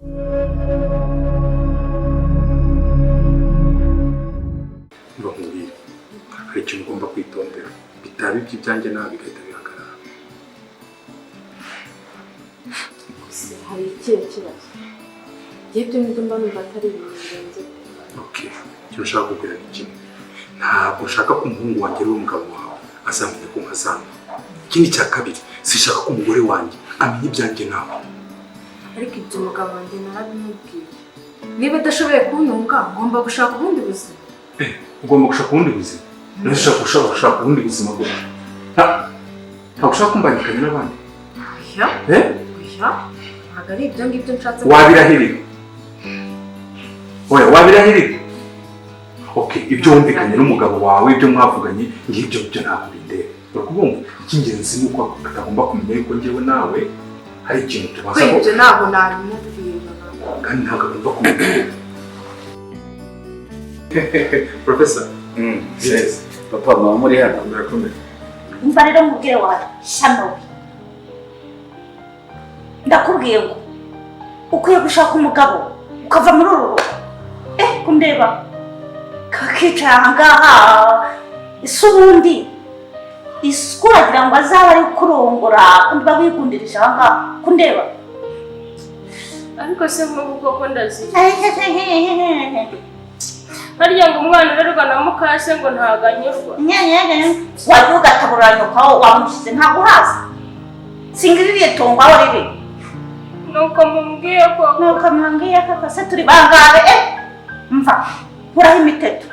Mbabwira hari ikintu ugomba kwitondera bitaba iby'ibyanjye nawe bigahita bihagarara. Hari ikihe kibazo? Ibyo ngibyo mba numva atari ibintu birenze. Okay, icyo nshaka kukubwira ni kimwe. Ntabwo nshaka ko umuhungu wanjye ari umugabo wawe azamenya ko nkazana. Ikindi cya kabiri, sishaka ko umugore wanjye amenya ibyanjye nawe. Ariko ibyo umugabo wanjye narabimubwiye. Niba adashoboye kunyumva, ngomba gushaka ubundi buzima. Ugomba gushaka ubundi buzima? Nashaka ubundi buzima bwo. Ntabwo ushaka kumbangikanya n'abandi? Oya. Oya. Ntabwo ari ibyo ngibyo nshatse. Wabirahirira? Oya, wabirahirira? Okay, ibyo wumvikanye n'umugabo wawe, ibyo mwavuganye, ngibyo ntabwo bindeba. Urakubumva? Icy'ingenzi ni uko atagomba kumenya yuko njyewe nawe hari ikintu tubaza ko. Ibyo ntabwo nabimubwira. Kandi ntabwo agomba kumenya. Professor. Yes. Papa, mama muri hano. Murakomeye. Umva rero mubwire wawe shano. Ndakubwiye ngo ukwiye gushaka umugabo ukava muri uru rugo. Kundeba. Kakicara ahangaha isubundi iskuragira ngo azaba ari kurongora kundi bagwikundirisha ahangaha kundeba. Ariko se nk'ubu koko ndazi. Harya ngo umwana urerwa na mukase ngo ntaganyurwa. Wajya ugataburanya ukaho wamushize ntabwo uhaza. Singiririye tongo aho riri. Nuko mumbwiye ko. Nuko mwambwiye ko se turi bangabe mva buraho imiteto.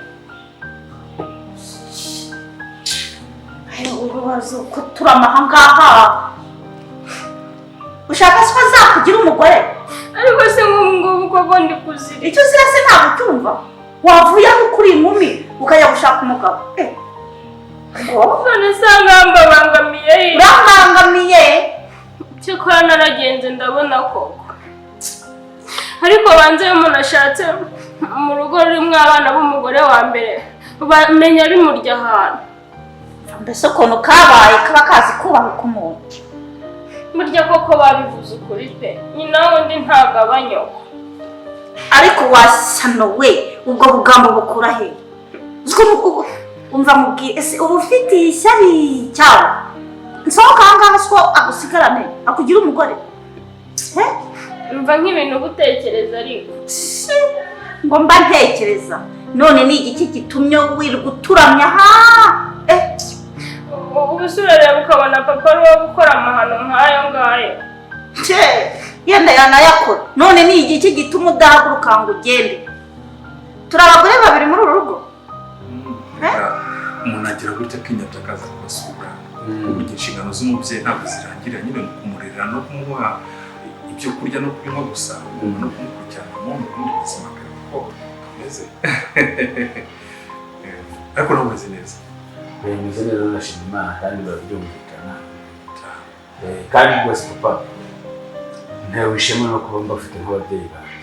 Urubazo ko turamahangaha. Ushaka se azakugira umugore? Ariko se ngubu koko ndi kuzira. Icyo uzira se ntabwo cyumva. Wavuye aho kuri inkumi ukajya gushaka umugabo. None se ngambabangamiye. Urangangamiye. Cyakora naragenze ndabona koko. Ariko banze iyo umuntu ashatse mu rugo rurimo abana b'umugore wa mbere bamenya bimurya ahantu. Mbese ukuntu kabaye kaba kazi kubaha k'umuntu. Burya koko babivuze ukuri pe. Nyina wundi ntagabanyoko. Ariko wasano we ubwo bugambo bukura he? Uziko umva mubwiye ese uba ufite ishyari cyawe. Nsohoka ahangaha siko agusigarane akugira umugore. Umva nk'ibintu gutekereza ariko. Ngo mba ntekereza. None ni igiki gitumye wirirwa uturamya Ubusura rero ukabona papa ari wo gukora amahano nk'ayo ngayo. Yenda yanayakora. None ni igiki gituma udahaguruka ngo ugende. Turi abagore babiri muri uru rugo. Umuntu agira gutya akinyabya akaza kubasura. Uburyo inshingano z'umubyeyi ntabwo zirangira nyine mu kumurera no kumuha ibyo kurya no kunywa gusa, no kumukurikirana mu bundi buzima bwe kuko ameze. Ariko nawe umeze neza. Meze neza nashima Imana kandi barabyumvikana. Kandi rwose papa ntawe wishema no kuba mbafite nk'ababyeyi banjye.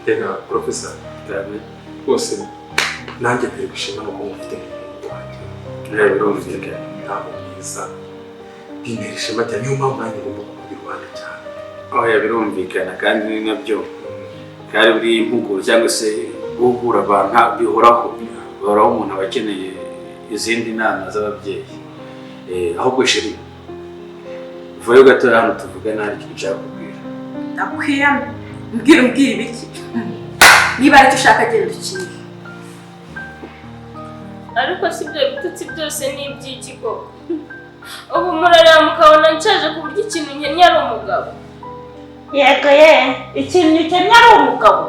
Reka Professor rwose nanjye ntari gushima no kuba mufite nk'umuntu wanjye. Birumvikana. Ntabwo mwiza. Bintera ishema cyane niyo mpamvu nanjye ngomba kubwira Rwanda cyane. Oya birumvikana kandi ni nabyo. Kandi buri impuguro cyangwa se guhugura abantu bihoraho. Bihoraho umuntu aba akeneye izindi nama z'ababyeyi. Ahubwo sheri vuyo gato hano tuvugana hari icyo nshaka kubwira. Ndakwiyamye. Mbwira ibiki? Niba ari cyo ushaka genda ukiye. Ariko si byo bitutsi byose ni iby'iki koko. Ubu murareba mukabona nshaje ku buryo ikintu nkennye ari umugabo. Yego ikintu ukennye ari umugabo.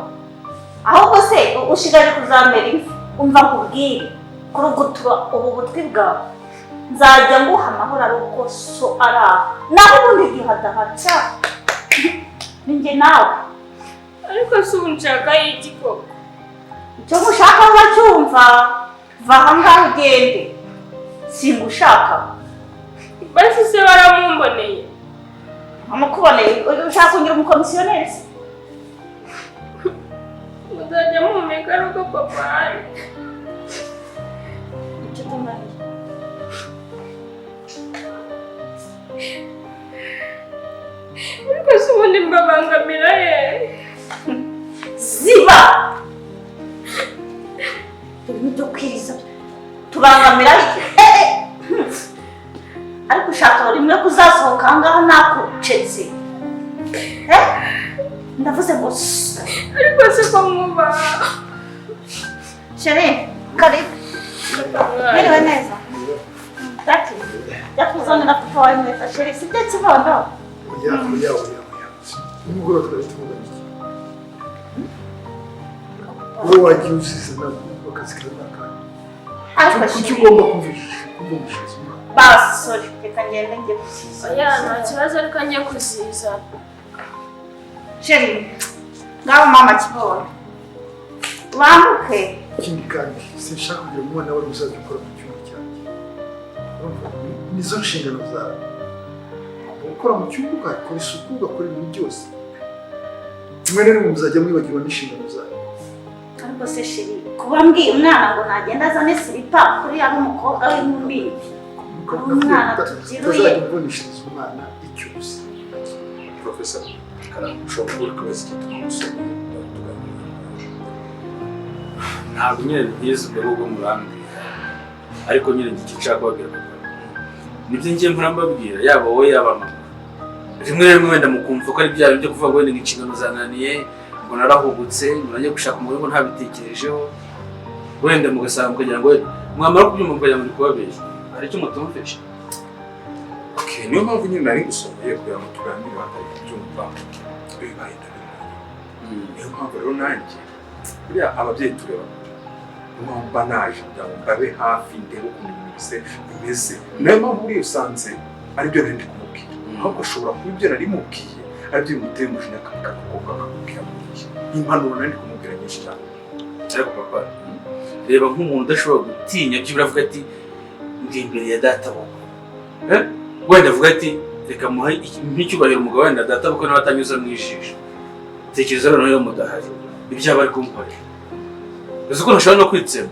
Ahubwo se ushigaje kuzamera imfu. Umva nkubwire kurugutura ubu butwi bwawe. Nzajya nguha amahoro ari uko so ara. Naho ubundi gihadahaca. Ninjye nawe. Ariko si ubu nshaka y'iki koko. Icyo mushaka uracyumva. Va ahangaha ugende. Singushaka. Basi se baramumboneye. Amukuboneye ushaka kugira umukomisiyoneri se? Muzajya muhumeka ari uko papa ari. Icyo tumariye. Ariko Gusa ubundi mbabangamira he? Ziba! Ibintu byo kwiriza tubangamira ariko ushaka rimwe kuzasohoka ahangaha nakucetse. Ndavuze ngo Ariko siko mwubaha. Chérie, karibu. Mwiriwe neza. Tati, jya kuzanira papa wawe inkweto chérie, si byo kibondo? Oya. Nimugoroba twari tuvugana iki? Wowe wagiye usize akazi kawe n'akandi. Ariko Kuki ugomba kumvisha Imana? basi sorry, reka ngende njye gusiza. Oya nta kibazo ariko njye kuziza. Chérie, ngaho mama kibondo. Wambuke. Ikindi kandi sinshaka kugira umwana wawe uzajya ukora mu cyumba cyanjye. Nizo nshingano zawe. Ukora mu cyumba ugakora isuku ugakora ibintu byose. Rimwe na rimwe muzajya mwibagirwa n'inshingano zawe. Ariko se chérie, kuba mbwiye umwana ngo nagenda azane silipa kuri yaba umukobwa w'inkumi. Umwana tubyiruye. Utazajya uboneshiriza umwana icyo uzi. Professor Karangwa ushobora kuba kubaza ikintu umusore ntabwo nyine byiza ubwo bwo murambwira ariko nyine iki nshaka kubabwira papa nibyo ngiye mpora mbabwira yaba wowe yaba mama rimwe na rimwe wenda mukumva ko ari bya bintu byo kuvuga ngo wenda inshingano zananiye ngo narahubutse ngo najye gushaka umugore ngo ntabitekerejeho wenda mugasanga kugira ngo mwamara kubyumva kugira ngo ndikubabeshye hari icyo mutumvisha. Okay, niyo mpamvu nyine nari gusomeye kugira ngo tuganire batari kubyumva bibaye niyo mpamvu rero nanjye buriya ababyeyi tureba mba naje kugira ngo mbabe hafi ndebe ukuntu ibintu byose bimeze niyo mpamvu buriya usanze aribyo nari ndi kumubwira ahubwo ashobora kuba ibyo nari mubwiye aribyo bimuteye umujinya kakakubwira mubwiye impanuro nari ndi kumubwira nyinshi cyane. Ariko papa reba nk'umuntu udashobora gutinya byibura avuga ati ndi imbere ya data bukwe wenda avuga ati reka muhe nk'icyubahiro umugabo wenda data bukwe nawe atanyuza mu ijisho tekereza noneho iyo mudahari ibyo aba ari kumukorera uzi ko ntashobora no kwitsema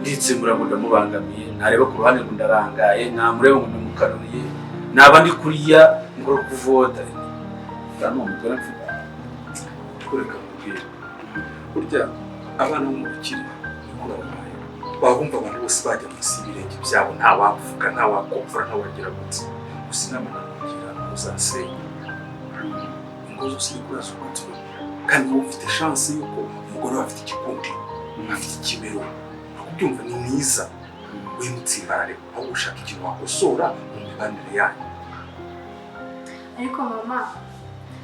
nditsemura ngo ndamubangamiye nareba ku ruhande ngo ndarangaye namureba ngo ndamukanuriye naba ndi kuriya ngo kuvota nta n'umugore mfite kureka kubwira burya abana bo mu bukire niko babaye babumva abantu bose bajya munsi y'ibirenge byabo nta wavuga nta wakopfora nta wagira gutse gusa inama nakugira uzasenya ingo zose ni kuri azubatswe kandi wowe ufite chance yuko umugore we afite igikundi afite ikimero kubyumva ni mwiza wimutsimbarare aho ushaka ikintu wakosora mu mibanire yanyu. Ariko mama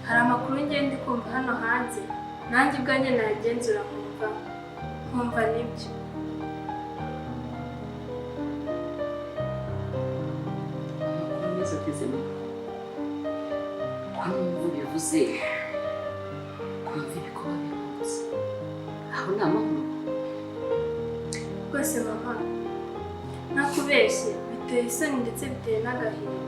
hari amakuru ngenda kumva hano hanze nanjye ubwanjye nayagenzura nkumva nibyo. Amakuru meza ageze mu kumva bivuze kumva ibikorwa bihuza aho ni amahoro Rwose mama nakubeshye biteye isoni ndetse biteye n'agahinda.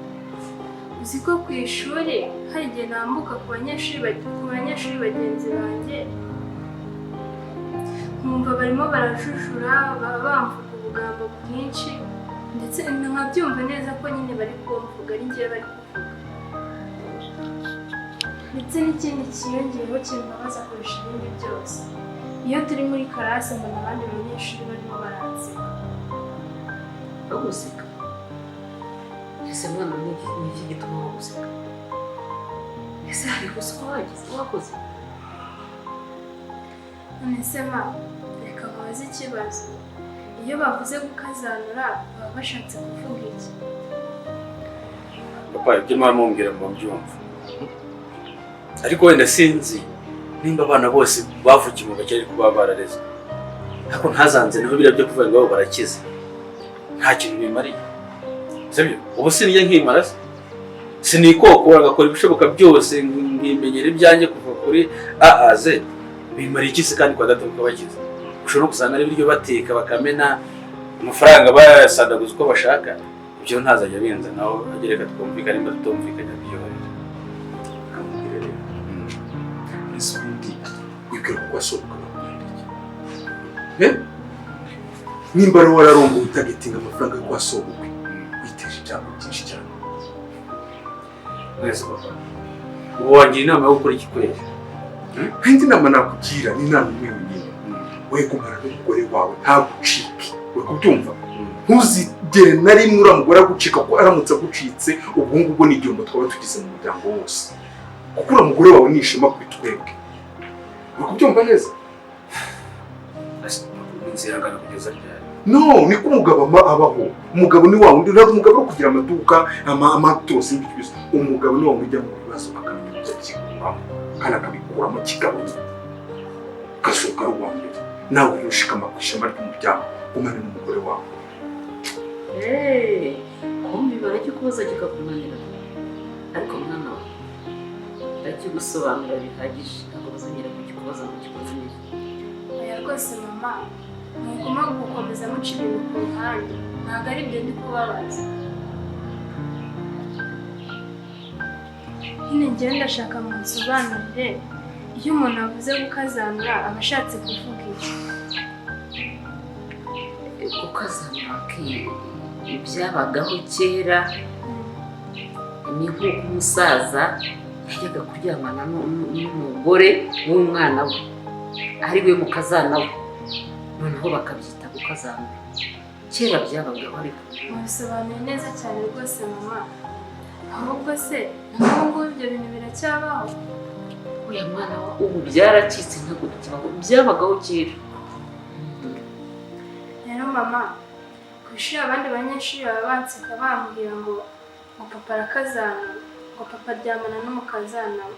Uzi ko ku ishuri hari igihe nambuka ku banyeshuri bagenzi banjye nkumva barimo barajujura bamvuga ubugambo bwinshi ndetse nkabyumva neza ko nyine bari kumvuga ari njyewe bari kuvuga. Ndetse n'ikindi kiyongeyeho kimbabaza kurusha ibindi byose iyo turi muri karase mbona abandi banyeshuri barimo baranseka. baguseka ese mwana ni iki gituma baguseka ese hari gusa ko wakoze None se mama reka nkubaze ikibazo iyo bavuze gukazanura baba bashatse kuvuga iki? papa ibyo mwaba mumbwira ngo mbyumva ariko wenda sinzi nimba abana bose bavukiye mu bakiri kuba barareze ariko ntazanze niho biriya byo kuvuga ngo barakize nta kintu bimariye sibyo ubu sinijya nkimara sinikokora agakora ibishoboka byose nkimenyera ibyanjye kuva kuri A a Z bimariye iki se kandi kwa data bakize ushobora no gusanga ari ibiryo bateka bakamena amafaranga bayasandaguza uko bashaka ibyo ntazajya binza naho agereka twumvikane nimba tutumvikanye byoroheje. Kamubwire rero ese ubundi wibwira ko wasohoka nimba ari wararomba utagetinga amafaranga yo kwasohoka witeje ibyago byinshi cyane. Mwese papa ubu wangira inama yo gukora iki kwezi? Kandi inama nakugira ni inama imwe yonyine. We gumana n'umugore wawe ntagucike. We kubyumva? Ntuzigere na rimwe uramugore agucika ko aramutse agucitse ubwo ngubwo ni igihombo twaba tugize mu muryango wose. Kuko uramugore wawe ni ishema kuri twebwe. We kubyumva neza? Nzihangana kugeza ryari? No, niko umugabo abaho. Umugabo ni wa wundi ntabwo umugabo wo kugira amaduka amatose n'ibyo. Umugabo ni wa wundi ujya mu bibazo akamenya ibyakikuramo kandi akabikuramo kigabo gasohoka ari uwa mbere. Nawe urushikama ku ishema ry'umuryango umane n'umugore wawe. Kumbi baragikubaza kikakunanira ariko mwana we ndakigusobanurira bihagije ntabwo bazongera kukikubaza ngo kikubaze neza. Oya rwose mama ntugomba gukomeza muca ibintu ku ruhande ntabwo ari ibyo ndi kubabaza. Nyine njyewe ndashaka ngo nsobanurire iyo umuntu avuze gukazanura aba ashatse kuvuga iki? Gukazanura ibyabagaho kera ni nk'uko umusaza yajyaga kuryamana n'umugore w'umwana we ari we mukazana we noneho bakabyita gukazanura. Kera byabagaho ariko Mubisobanuye neza cyane rwose mama. Ahubwo se n'ubu ibyo bintu biracyabaho? oya mwana wa ubu byaracitse ntabwo bikibaho byabagaho kera. Rero mama ku ishuri abandi banyeshuri baba banseka bambwira ngo papa arakazana ngo papa aryamana n'umukazana we.